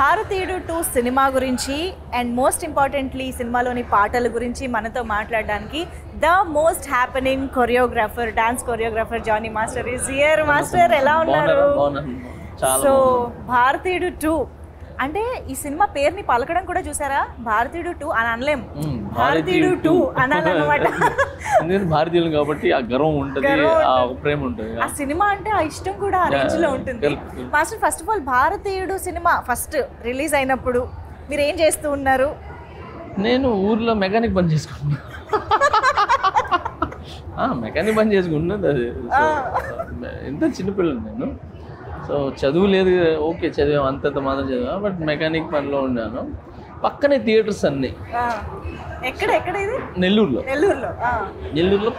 భారతీయుడు 2 సినిమా గురించి and most importantly సినిమాలోని పాటల గురించి మనతో మాట్లాడడానికి the most happening choreographer dance choreographer Johnny master is here. Master ఎలా ఉన్నారు? సో భారతీయుడు 2 అంటే ఈ సినిమా పేరుని పలకడం కూడా చూసారా, భారతీయుడు 2 అని అనలేం, భారతీయుడు 2 అనాలన్నమాట. భారతీయులు కాబట్టి ఆ గర్వం ఉంటుంది, ఆ ప్రేమ ఉంటుంది. ఆ సినిమా అంటే ఆ ఇష్టం కూడా ఆ రేంజ్ లో ఉంటుంది. మాస్టర్, ఫస్ట్ ఆఫ్ ఆల్ భారతీయుడు సినిమా ఫస్ట్ రిలీజ్ అయినప్పుడు మీరు ఏం చేస్తూ ఉన్నారు? నేను ఊర్లో మెకానిక్ పని చేసుకున్నాను. మెకానిక్ పని చేసుకుంటున్నది అది. ఎంత చిన్నపిల్లలు నేను. సో చదువు లేదు, ఓకే చదివాం అంతంత మాత్రం చదివా, బట్ మెకానిక్ పనిలో ఉన్నాను. పక్కనే థియేటర్స్ అన్నీ. ఎక్కడ ఇది? నెల్లూరులో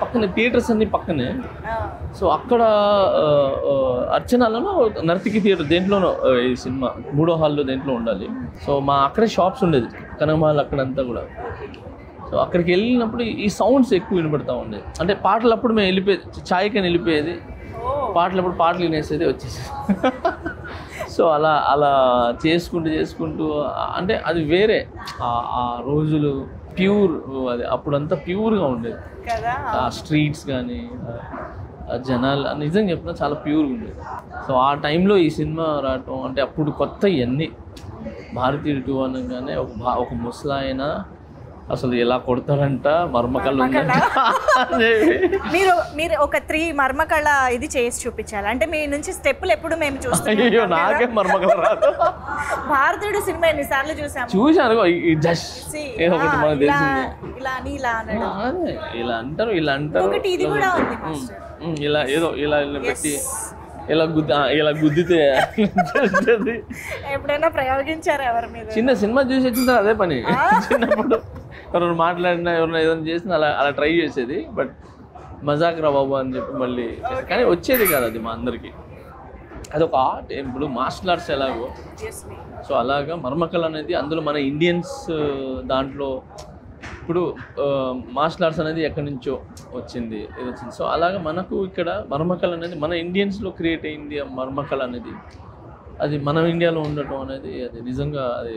పక్కనే థియేటర్స్ అన్నీ పక్కనే. సో అక్కడ అర్చనాలోనో నర్తికి థియేటర్ దేంట్లోనో ఈ సినిమా 3వ హాల్లో దేంట్లో ఉండాలి. సో మా అక్కడే షాప్స్ ఉండేది, కనమాల్ అక్కడంతా కూడా. సో అక్కడికి వెళ్ళినప్పుడు ఈ సౌండ్స్ ఎక్కువ వినపడతా ఉండేది. అంటే పాటలు అప్పుడు మేము వెళ్ళిపోయేది, ఛాయ్కని వెళ్ళిపోయేది, పాటలప్పుడు పాటలు వినేసేది వచ్చేసేది. సో అలా చేసుకుంటూ అంటే అది వేరే ఆ రోజులు ప్యూర్, అది అప్పుడంతా ప్యూర్గా ఉండేది. ఆ స్ట్రీట్స్ కానీ జనాలు నిజంగా చెప్పినా చాలా ప్యూర్గా ఉండేది. సో ఆ టైంలో ఈ సినిమా రావటం అంటే అప్పుడు కొత్త ఇవన్నీ. భారతీయుడు 2 అనగానే ఒక ముసలాయన అసలు ఎలా కొడతాడంట, మర్మకళ మీరు ఒక 3 మర్మకళ ఇది చేసి చూపించాలి. అంటే మీ నుంచి స్టెప్పులు ఎప్పుడు మేము చూస్తాం. నాకే మర్మకళ రాదు. భారతీయుడు సినిమా ఎన్నిసార్లు చూసాను. ఇలా అంటారు ఒకటి ఇది కూడా ఉంది. ఇలా ఏదో ఇలా పెట్టి ఇలా గుద్దితే ఎప్పుడైనా ప్రయోగించారు ఎవరి మీద? చిన్న సినిమా చూసి వచ్చిన అదే పని. చిన్నప్పుడు ఎవరైనా మాట్లాడినా ఎవరైనా ఏదైనా చేసినా అలా ట్రై చేసేది. బట్ మజాక్ రా బాబు అని చెప్పి మళ్ళీ, కానీ వచ్చేది కాదు అది మా అందరికి. అదొక ఆర్ట్. ఇప్పుడు మార్షల్ ఆర్ట్స్ ఎలాగో, సో అలాగా మర్మకళ అనేది అందులో మన ఇండియన్స్ దాంట్లో ఇప్పుడు మార్షల్ ఆర్ట్స్ అనేది ఎక్కడి నుంచో వచ్చింది. సో అలాగా మనకు ఇక్కడ మర్మకళ అనేది మన ఇండియన్స్లో క్రియేట్ అయింది. మర్మకళ అనేది అది మన ఇండియాలో ఉండటం అనేది అది నిజంగా అది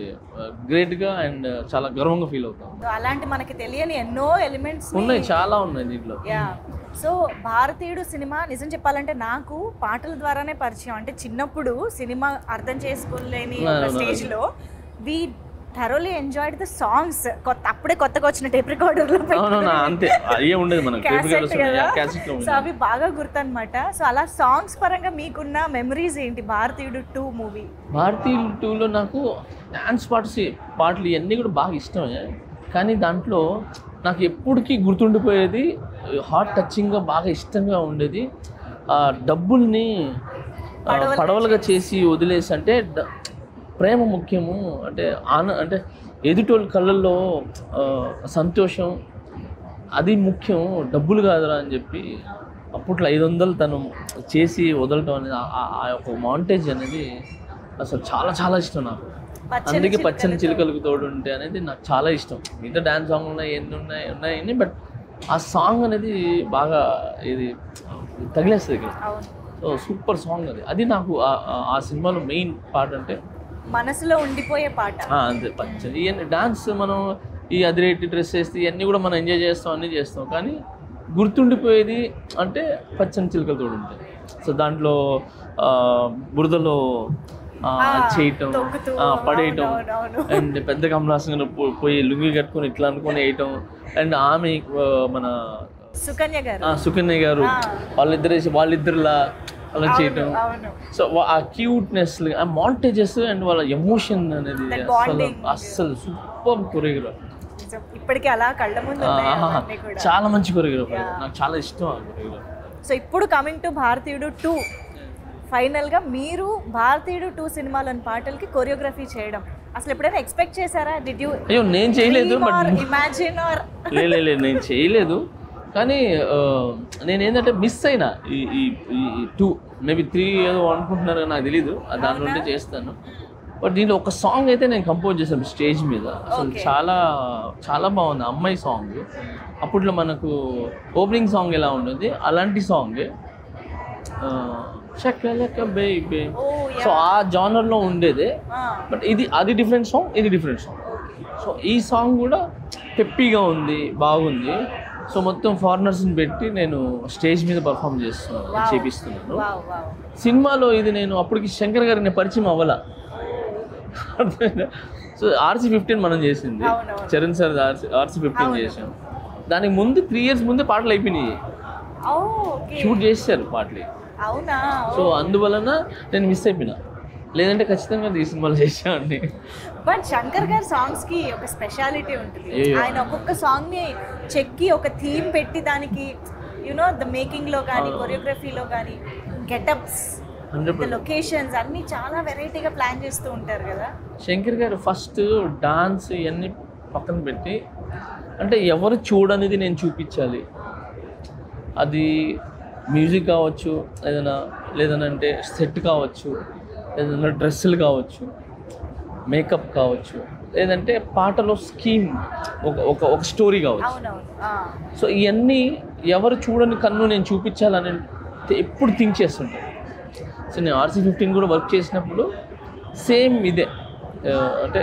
గ్రేట్గా అండ్ చాలా గర్వంగా ఫీల్ అవుతాం. అలాంటి మనకి తెలియని ఎన్నో ఎలిమెంట్స్ ఉన్నాయి, చాలా ఉన్నాయి దీంట్లో. సో భారతీయుడు సినిమా నిజం చెప్పాలంటే నాకు పాటల ద్వారానే పరిచయం. అంటే చిన్నప్పుడు సినిమా అర్థం చేసుకోలేని స్టేజ్లో we thoroughly enjoyed the songs. అప్పుడే కొత్తగా వచ్చిన టేప్ రికార్డర్లో సో అవి బాగా గుర్తు అనమాట. సో అలా సాంగ్స్ పరంగా మీకున్న మెమరీస్ ఏంటి భారతీయుడు 2 మూవీ? భారతీయుడు 2లో నాకు డాన్స్ పాటలు ఇవన్నీ కూడా బాగా ఇష్టమే. కానీ దాంట్లో నాకు ఎప్పటికీ గుర్తుండిపోయేది, హార్ట్ టచింగ్గా బాగా ఇష్టంగా ఉండేది, డబ్బుల్ని పడవలుగా చేసి వదిలేసి, అంటే ప్రేమ ముఖ్యము, అంటే ఎదుటోళ్ళ కళ్ళల్లో సంతోషం అది ముఖ్యం, డబ్బులు కాదురా అని చెప్పి అప్పట్లో 500 తను చేసి వదలటం అనేది ఆ యొక్క మాంటేజ్ అనేది అసలు చాలా చాలా ఇష్టం నాకు. అందుకే పచ్చని చిలుకలకు తోడు ఉంటే అనేది నాకు చాలా ఇష్టం. మిగతా డ్యాన్స్ సాంగ్ ఉన్నాయి, బట్ ఆ సాంగ్ అనేది బాగా ఇది తగిలేస్తుంది ఇక్కడ. సో సూపర్ సాంగ్ అది నాకు ఆ సినిమాలో మెయిన్ పార్ట్. అంటే మనసులో ఉండిపోయే పాట అంతే. పచ్చని ఇవన్నీ డాన్స్ మనం ఈ అదిరేటి డ్రెస్ వేస్తే ఇవన్నీ కూడా మనం ఎంజాయ్ చేస్తాం, అన్నీ చేస్తాం, కానీ గుర్తుండిపోయేది అంటే పచ్చని చిలుకలతో ఉంటాయి. సో దాంట్లో బురదలో చేయటం, పడేయటం, అండ్ పెద్ద కమలాసంగా పోయి లుంగి కట్టుకొని ఇట్లా అనుకొని వేయటం, అండ్ ఆమె మన సుకన్య గారు వాళ్ళిద్దరులా అలా చేయటం. సో ఆ క్యూట్నెస్, ఆ మాంటేజెస్ అండ్ వాళ్ళ ఎమోషన్ అనేది అస్సలు సూపర్ కొరియోగ్రాఫ్. ఇప్పటికీ అలా కళ్ళ ముందు చాలా మంచి కొరియోగ్రాఫ్, నాకు చాలా ఇష్టం ఆ కొరియోగ్రాఫ్. సో ఇప్పుడు కమింగ్ టు భారతీయుడు 2, ఫైనల్గా మీరు భారతీయుడు 2 సినిమాలోని పాటలకి కొరియోగ్రఫీ చేయడం అసలు ఎప్పుడైనా ఎక్స్పెక్ట్ చేశారా? Did you? అయ్యో నేను చేయలేదు, ఇమాజిన్ ఆర్ నేను చేయలేదు. కానీ నేనేంటంటే మిస్ అయినా ఈ 2 మేబీ 3 ఏదో అనుకుంటున్నారు కానీ నాకు తెలీదు, దాని నుండి చేస్తాను. బట్ దీంట్లో ఒక సాంగ్ అయితే నేను కంపోజ్ చేశాను స్టేజ్ మీద. అసలు చాలా చాలా బాగుంది. అమ్మాయి సాంగ్, అప్పట్లో మనకు ఓపెనింగ్ సాంగ్ ఎలా ఉంటుంది అలాంటి song. Shakalaka baby. Oh, so ఆ జానర్లో ఉండేదే. బట్ అది డిఫరెంట్ సాంగ్, ఇది డిఫరెంట్ సాంగ్. సో ఈ సాంగ్ కూడా పెప్పీగా ఉంది, బాగుంది. సో మొత్తం ఫారినర్స్ని పెట్టి నేను స్టేజ్ మీద పర్ఫామ్ చేపిస్తున్నాను. సినిమాలో ఇది నేను అప్పటికి శంకర్ గారికి నేను పరిచయం అవ్వాల. సో RC-15 మనం చేసింది, చరణ్ సార్ RC-15 చేసాం. దానికి ముందు 3 years ముందే పాటలు అయిపోయినాయి, షూట్ చేశారు పాటలు. సో అందువలన నేను మిస్ అయిపోయినా, లేదంటే ఖచ్చితంగా ఈ సినిమాలో చేసామండి. బట్ శంకర్ గారి సాంగ్స్ కి ఒక స్పెషాలిటీ ఉంటుంది. ఆయన ఒక్కొక్క సాంగ్ ని చెక్కి ఒక థీమ్ పెట్టి దానికి ద మేకింగ్ లో కానీ కొరియోగ్రఫీలో కానీ గెటప్స్, లొకేషన్స్ అన్ని చాలా వెరైటీగా ప్లాన్ చేస్తూ ఉంటారు కదా. శంకర్ గారు ఫస్ట్ డాన్స్ ఇవన్నీ పక్కన పెట్టి, అంటే ఎవరు చూడనిది నేను చూపించాలి. అది మ్యూజిక్ కావచ్చు, లేదనంటే సెట్ కావచ్చు, ఏదైనా డ్రెస్సులు కావచ్చు, మేకప్ కావచ్చు, లేదంటే పాటలో స్కీమ్, ఒక స్టోరీ కావచ్చు. సో ఇవన్నీ ఎవరు చూడని కన్ను నేను చూపించాలని ఎప్పుడు థింక్ చేస్తుంటాను. సో నేను RC-15 కూడా వర్క్ చేసినప్పుడు సేమ్ ఇదే, అంటే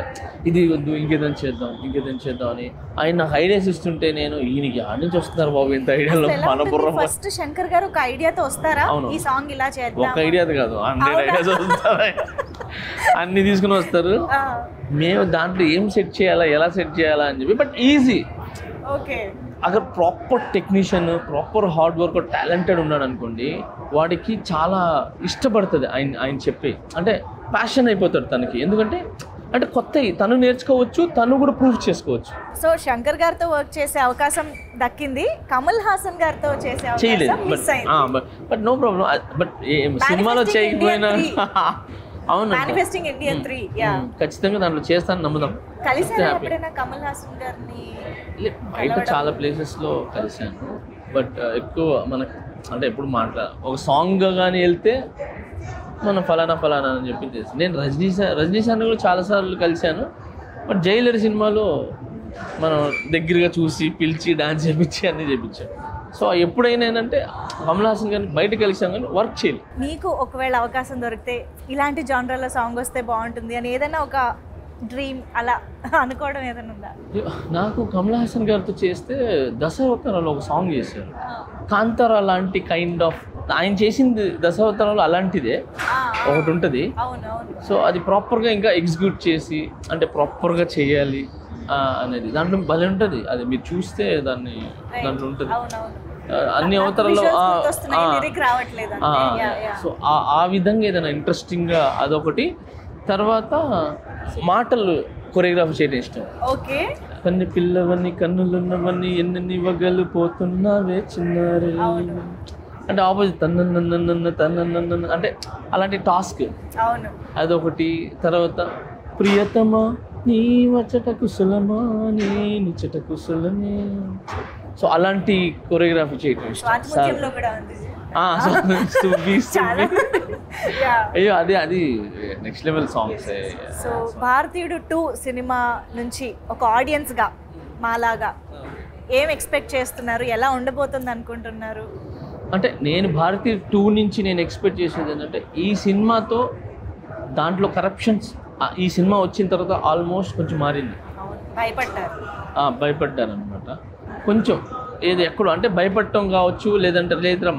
ఇది వద్దు ఇంకేదైనా చేద్దాం అని ఆయన నాకు ఐడియాస్ ఇస్తుంటే నేను ఈయనకి ఆడ నుంచి వస్తున్నారు బాబు ఇంత ఐడియాలో మన బుర్ర. ఫస్ట్ శంకర్ గారు ఒక ఐడియాతో వస్తారా, ఈ సాంగ్ ఇలా చేద్దాం, ఒక ఐడియాతో కాదు 100 ఐడియాస్ వస్తారు, అన్ని తీసుకుని వస్తారు. మేము దాంట్లో ఏం సెట్ చేయాలా, ఎలా సెట్ చేయాలా అని చెప్పి. But easy. ఓకే, అక్కడ proper technician, proper hard work, talented ఉన్నాడు అనుకోండి, వాడికి చాలా ఇష్టపడుతుంది ఆయన చెప్పి, అంటే ప్యాషన్ అయిపోతాడు తనకి. ఎందుకంటే అంటే కొత్త తను నేర్చుకోవచ్చు, తను కూడా ప్రూవ్ చేసుకోవచ్చు. సో శంకర్ గారితో వర్క్ చేసే అవకాశం దక్కింది, కమల్ హాసన్ గారితో చేసే చేయలేదు. But no problem. బట్ సినిమాలో చేయకపోయినా అవును, Manifesting Indian 3 ఖచ్చితంగా దాంట్లో చేస్తాను, నమ్ముదాం. కమల్ హాసన్ గారిని బయట చాలా ప్లేసెస్లో కలిశాను. బట్ ఎక్కువ మనకు అంటే ఎప్పుడు ఒక సాంగ్ కానీ వెళ్తే మనం ఫలానా అని చెప్పి చేస్తాను. నేను రజనీ సార్ని కూడా చాలాసార్లు కలిశాను. బట్ జైలర్ సినిమాలో మనం దగ్గరగా చూసి పిలిచి డాన్స్ చేయించి అన్నీ చేయించాం. సో ఎప్పుడైనా ఏంటంటే కమల్ హాసన్ గారిని బయట కలిసాం కానీ వర్క్ చేయలేదు. మీకు ఒకవేళ అవకాశం దొరికితే ఇలాంటి జానర్లో సాంగ్ వస్తే బాగుంటుంది అని ఏదైనా ఒక డ్రీమ్ అలా అనుకోవడం ఏదైనా ఉందా? నాకు కమల్ హాసన్ గారితో చేస్తే దశావతారాలు ఒక సాంగ్ చేశారు, కాంతారా లాంటి కైండ్ ఆఫ్. ఆయన చేసింది దశావతారాలు అలాంటిదే ఒకటి ఉంటుంది. సో అది ప్రాపర్గా ఇంకా ఎగ్జిక్యూట్ చేసి, అంటే ప్రాపర్గా చేయాలి అనేది దాంట్లో భలే ఉంటుంది. అది మీరు చూస్తే దాంట్లో ఉంటుంది అన్ని అవతారాలు. సో ఆ విధంగా ఏదైనా ఇంట్రెస్టింగ్గా అదొకటి. తర్వాత మాటలు కొరియోగ్రాఫీ చేయడం ఇష్టం. కన్ను పిల్లవన్నీ కన్నులున్నవన్నీ ఎన్ని వగలు పోతున్నావే చిన్నారే, అంటే ఆపోజిట్ తన్న అంటే అలాంటి టాస్క్ అదొకటి. తర్వాత ప్రియతమా నీ వచ్చట కుశలమా నీ నిచ్చట కుశలమే, సో అలాంటి కొరియోగ్రఫీ చేయడం ఇష్టం. అయ్యో అది నెక్స్ట్ లెవెల్ సాంగ్స్. సో భారతీయుడు 2 సినిమా నుంచి ఒక ఆడియన్స్గా మాలాగా ఏం ఎక్స్పెక్ట్ చేస్తున్నారు, ఎలా ఉండబోతుంది అనుకుంటున్నారు? అంటే నేను భారతీయుడు 2 నుంచి నేను ఎక్స్పెక్ట్ చేసేది ఏంటంటే ఈ సినిమాతో దాంట్లో కరప్షన్స్ ఈ సినిమా వచ్చిన తర్వాత ఆల్మోస్ట్ కొంచెం మారింది. భయపడ్డారు అనమాట కొంచెం. ఎక్కడో అంటే భయపడటం కావచ్చు, లేదా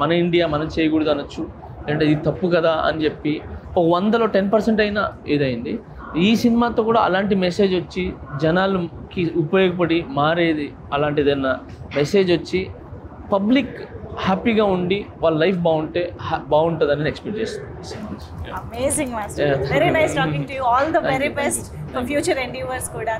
మన ఇండియా మనం చేయకూడదు అనొచ్చు, లేదంటే ఇది తప్పు కదా అని చెప్పి 100లో 10% అయినా ఇదైంది. ఈ సినిమాతో కూడా అలాంటి మెసేజ్ వచ్చి జనాలకి ఉపయోగపడి మారేది, అలాంటిదన్నా మెసేజ్ వచ్చి పబ్లిక్ హ్యాపీగా ఉండి వాళ్ళ లైఫ్ బాగుంటుందని ఎక్స్పెక్ట్ చేస్తాను. Amazing master, very nice talking to you. All the very best for future endeavours కూడా.